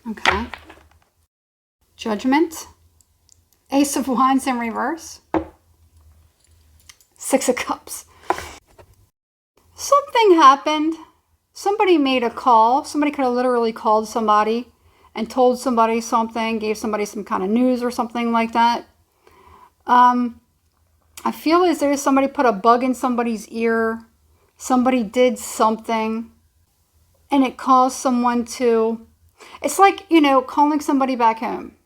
Okay. Judgment. Ace of Wands in reverse. Six of Cups. Something happened. Somebody made a call. Somebody could have literally called somebody and told somebody something, gave somebody some kind of news or something like that. I feel as though somebody put a bug in somebody's ear. Somebody did something and it caused someone to, it's like, calling somebody back home.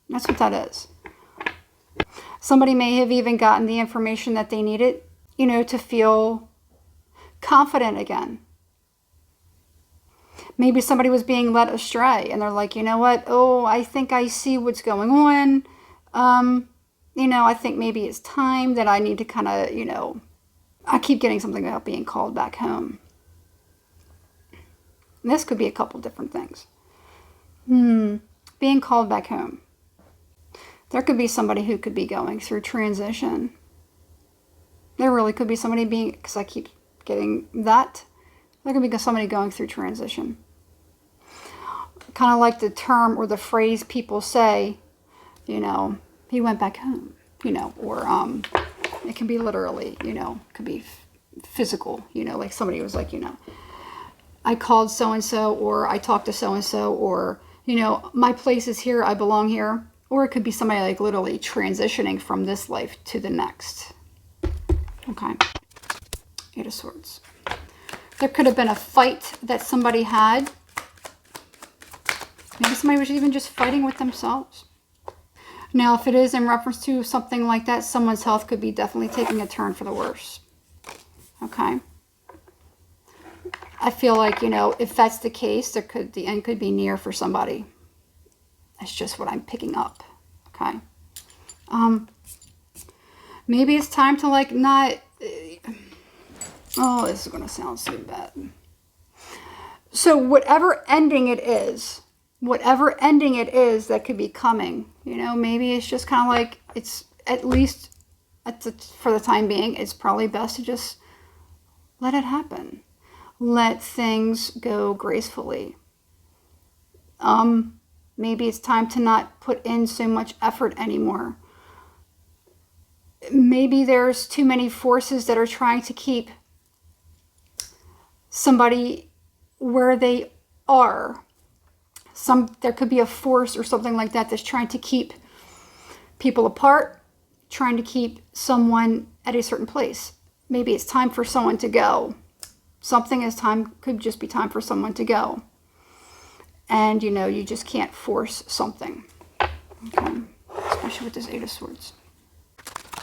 That's what that is. Somebody may have even gotten the information that they needed, to feel confident again. Maybe somebody was being led astray and they're like, you know what? Oh, I think I see what's going on. I think maybe it's time that I need to kind of, I keep getting something about being called back home. And this could be a couple different things. Being called back home. There could be somebody who could be going through transition. There really could be somebody because I keep getting that. There could be somebody going through transition. Kind of like the term or the phrase people say, he went back home, or it can be literally, could be physical, like somebody was like, I called so-and-so, or I talked to so-and-so, or, my place is here, I belong here. Or it could be somebody like literally transitioning from this life to the next. Okay. Eight of Swords. There could have been a fight that somebody had. Maybe somebody was even just fighting with themselves. Now, if it is in reference to something like that, someone's health could be definitely taking a turn for the worse. Okay. I feel like, if that's the case, the end could be near for somebody. That's just what I'm picking up. Okay. Maybe it's time to not... Oh, this is going to sound so bad. So whatever ending it is that could be coming, maybe it's just kind of like, it's at least for the time being, it's probably best to just let it happen. Let things go gracefully. Maybe it's time to not put in so much effort anymore. Maybe there's too many forces that are trying to keep somebody where they are. There could be a force or something like that that's trying to keep people apart, trying to keep someone at a certain place. Maybe it's time for someone to go. Could just be time for someone to go. And, you just can't force something. Okay. Especially with this Eight of Swords.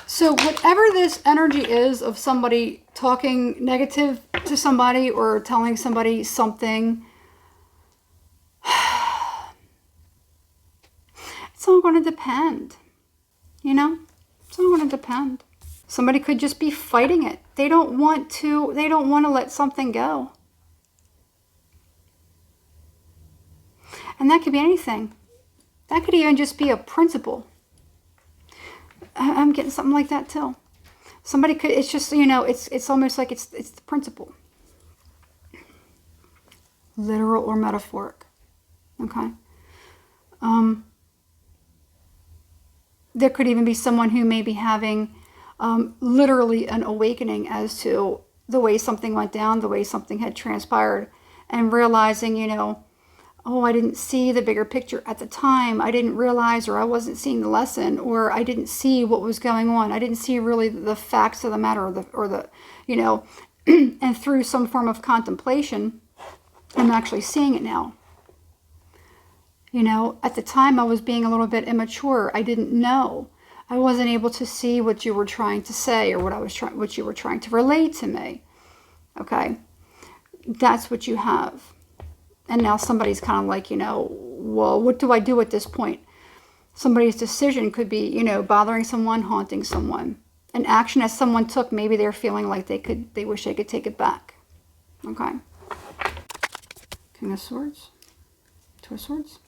So whatever this energy is of somebody talking negative to somebody or telling somebody something, it's all going to depend. It's all going to depend. Somebody could just be fighting it. They don't want to let something go. And that could be anything. That could even just be a principle. I'm getting something like that too. Somebody could, it's just, it's almost like it's the principle. Literal or metaphoric. Okay. There could even be someone who may be having literally an awakening as to the way something went down, the way something had transpired, and realizing, oh, I didn't see the bigger picture at the time. I didn't realize, or I wasn't seeing the lesson, or I didn't see what was going on. I didn't see really the facts of the matter, or the and through some form of contemplation, I'm actually seeing it now. At the time I was being a little bit immature. I didn't know. I wasn't able to see what you were trying to say, or what you were trying to relate to me. Okay, that's what you have. And now somebody's kind of like, well, what do I do at this point? Somebody's decision could be, bothering someone, haunting someone. An action that someone took, maybe they're feeling like they wish they could take it back. Okay. King of Swords. Two of Swords.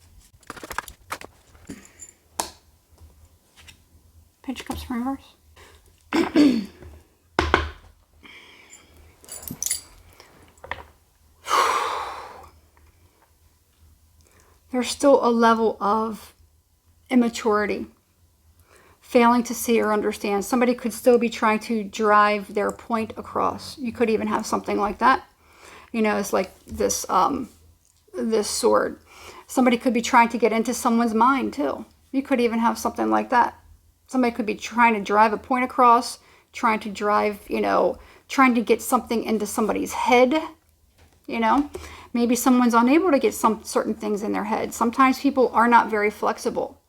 Page of Cups in reverse. there's still a level of immaturity, failing to see or understand. Somebody could still be trying to drive their point across. You could even have something like that. You know, it's like this this sword. Somebody could be trying to get into someone's mind too. You could even have something like that. Somebody could be trying to drive a point across, trying to drive, you know, trying to get something into somebody's head, you know. Maybe someone's unable to get some certain things in their head. Sometimes people are not very flexible.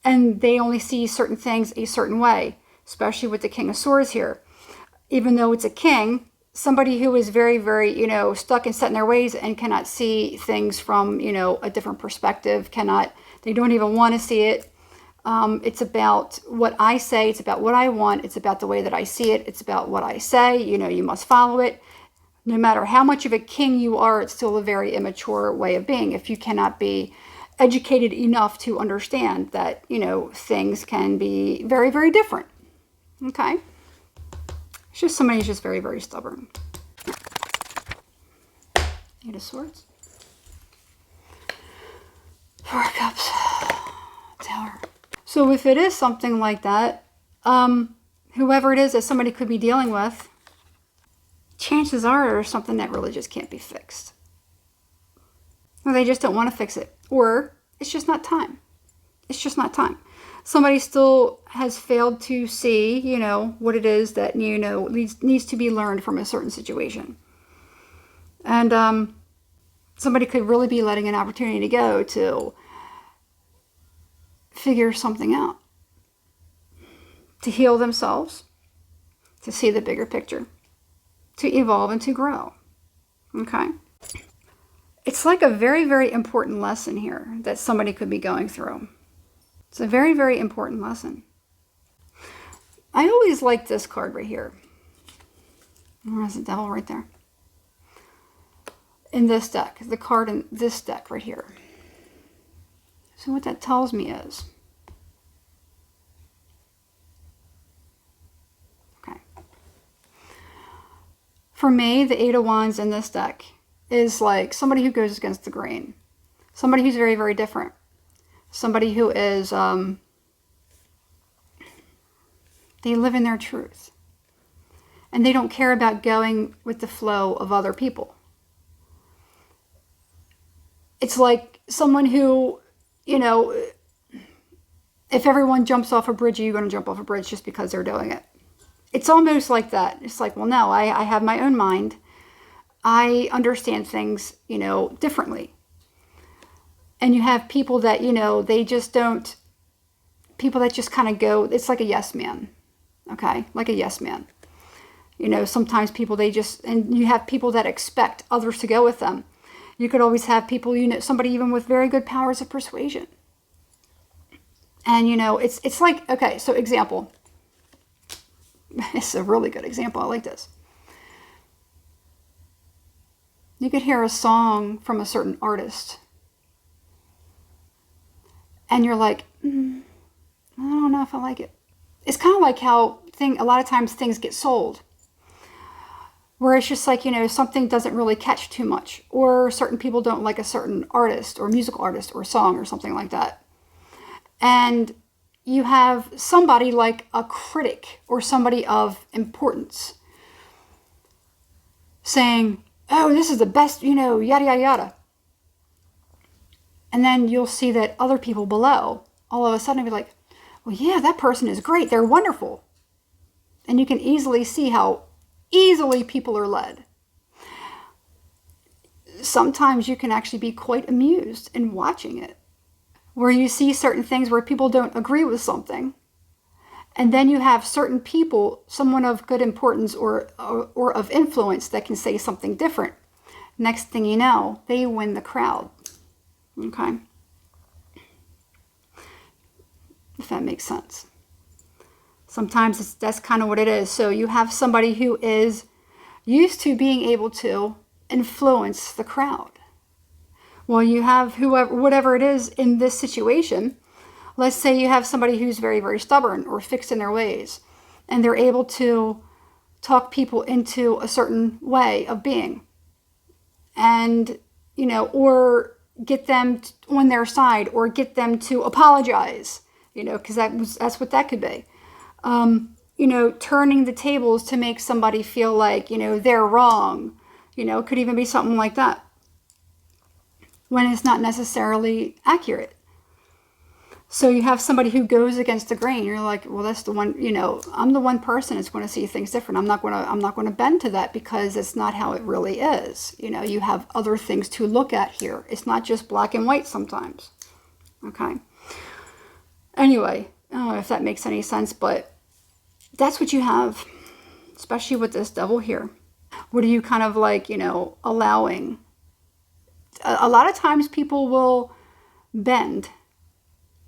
And they only see certain things a certain way, especially with the King of Swords here. Even though it's a king, somebody who is very, very, you know, stuck and set in their ways and cannot see things from, you know, a different perspective, they don't even want to see it. It's about what I say. It's about what I want. It's about the way that I see it. It's about what I say. You know, you must follow it. No matter how much of a king you are, it's still a very immature way of being. If you cannot be educated enough to understand that, you know, things can be very, very different. Okay? It's just somebody who's just very, very stubborn. Eight of Swords. Four of Cups. Tower. So if it is something like that, whoever it is that somebody could be dealing with, chances are there's something that really just can't be fixed. Or they just don't want to fix it. Or it's just not time. It's just not time. Somebody still has failed to see, you know, what it is that, you know, needs to be learned from a certain situation. And somebody could really be letting an opportunity go to figure something out. To heal themselves. To see the bigger picture. To evolve and to grow. Okay? It's like a very, very important lesson here that somebody could be going through. It's a very, very important lesson. I always like this card right here. There's the Devil right there. In this deck. The card in this deck right here. So what that tells me is... Okay. For me, the Eight of Wands in this deck is like somebody who goes against the grain. Somebody who's very, very different. Somebody who is, they live in their truth. And they don't care about going with the flow of other people. It's like someone who, you know, if everyone jumps off a bridge, are you going to jump off a bridge just because they're doing it? It's almost like that. It's like, well, no, I have my own mind. I understand things, you know, differently. And you have people that, you know, they just don't, people that just kind of go, it's like a yes man. Okay? Like a yes man. You know, sometimes people, they just, and you have people that expect others to go with them. You could always have people, you know, somebody even with very good powers of persuasion. And, you know, it's like, okay, so example. It's a really good example. I like this. You could hear a song from a certain artist. And you're like, I don't know if I like it. It's kind of like how a lot of times things get sold. Where it's just like, you know, something doesn't really catch too much. Or certain people don't like a certain artist or musical artist or song or something like that. And you have somebody like a critic or somebody of importance saying, oh, this is the best, you know, yada, yada, yada. And then you'll see that other people below, all of a sudden be like, well, yeah, that person is great. They're wonderful. And you can easily see how easily people are led. Sometimes you can actually be quite amused in watching it. Where you see certain things where people don't agree with something. And then you have certain people, someone of good importance or of influence that can say something different. Next thing you know, they win the crowd. Okay? If that makes sense. Sometimes that's kind of what it is. So you have somebody who is used to being able to influence the crowd. Well, you have whoever, whatever it is in this situation. Let's say you have somebody who's very, very stubborn or fixed in their ways, and they're able to talk people into a certain way of being. And, you know, or get them on their side or get them to apologize, because that's what that could be. Turning the tables to make somebody feel like, they're wrong. It could even be something like that when it's not necessarily accurate. So you have somebody who goes against the grain. You're like, well, that's the one, I'm the one person that's going to see things different. I'm not going to bend to that because it's not how it really is. You have other things to look at here. It's not just black and white sometimes. Okay. Anyway, I don't know if that makes any sense, but that's what you have, especially with this devil here. What are you kind of like, allowing? A lot of times people will bend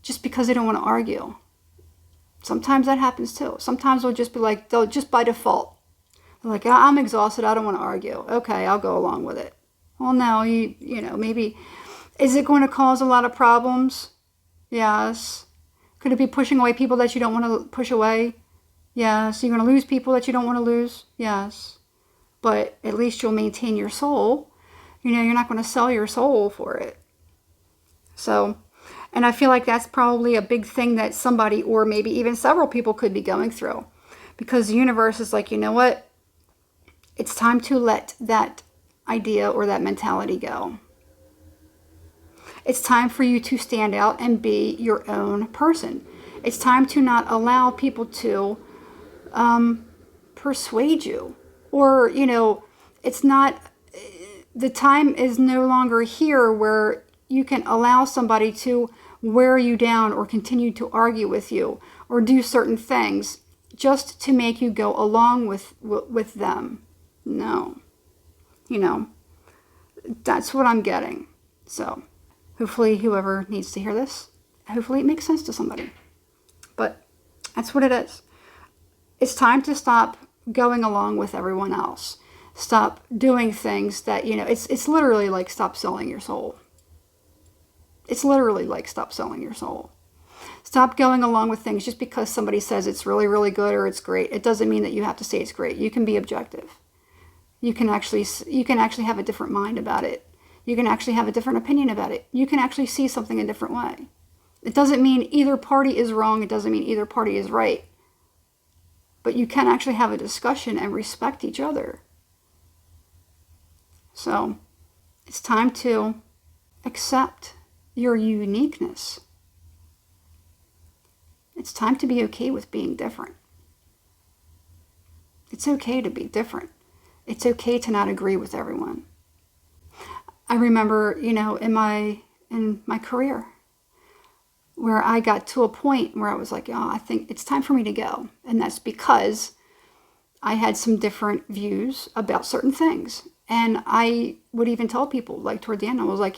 just because they don't want to argue. Sometimes that happens too. Sometimes they'll just by default. They're like, I'm exhausted. I don't want to argue. Okay, I'll go along with it. Well, no, maybe. Is it going to cause a lot of problems? Yes. Could it be pushing away people that you don't want to push away? Yes. You're going to lose people that you don't want to lose? Yes. But at least you'll maintain your soul. You're not going to sell your soul for it. So, and I feel like that's probably a big thing that somebody, or maybe even several people, could be going through. Because the universe is like, you know what? It's time to let that idea or that mentality go. It's time for you to stand out and be your own person. It's time to not allow people to persuade you. Or, it's not, the time is no longer here where you can allow somebody to wear you down or continue to argue with you or do certain things just to make you go along with them. No. That's what I'm getting. So hopefully whoever needs to hear this, hopefully it makes sense to somebody. But that's what it is. It's time to stop going along with everyone else. Stop doing things that, it's literally like stop selling your soul. It's literally like stop selling your soul. Stop going along with things just because somebody says it's really, really good or it's great. It doesn't mean that you have to say it's great. You can be objective. You can actually have a different mind about it. You can actually have a different opinion about it. You can actually see something a different way. It doesn't mean either party is wrong. It doesn't mean either party is right. But you can actually have a discussion and respect each other. So it's time to accept your uniqueness. It's time to be okay with being different. It's okay to be different. It's okay to not agree with everyone. I remember, in my career, where I got to a point where I was like, I think it's time for me to go. And that's because I had some different views about certain things. And I would even tell people, like toward the end, I was like,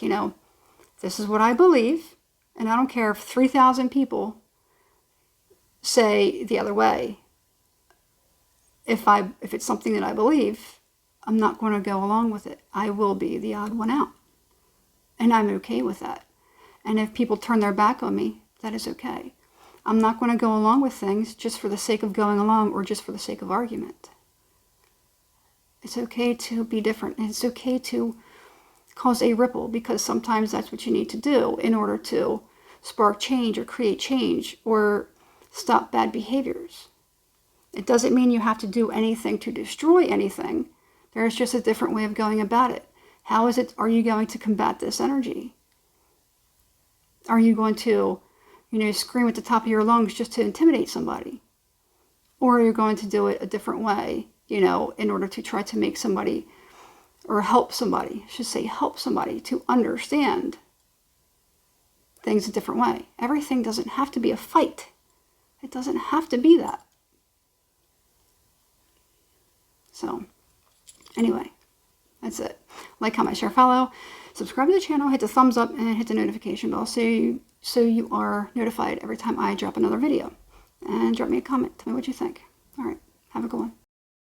this is what I believe. And I don't care if 3,000 people say the other way. If it's something that I believe, I'm not going to go along with it. I will be the odd one out. And I'm okay with that. And if people turn their back on me, that is okay. I'm not going to go along with things just for the sake of going along or just for the sake of argument. It's okay to be different. And it's okay to cause a ripple, because sometimes that's what you need to do in order to spark change or create change or stop bad behaviors. It doesn't mean you have to do anything to destroy anything. There's just a different way of going about it. Are you going to combat this energy? Are you going to, scream at the top of your lungs just to intimidate somebody? Or are you going to do it a different way, in order to try to make somebody, or help somebody, I should say help somebody to understand things a different way. Everything doesn't have to be a fight. It doesn't have to be that. So, anyway, that's it. Like, comment, share, follow. Subscribe to the channel, hit the thumbs up, and hit the notification bell so you are notified every time I drop another video. And drop me a comment. Tell me what you think. All right. Have a good one.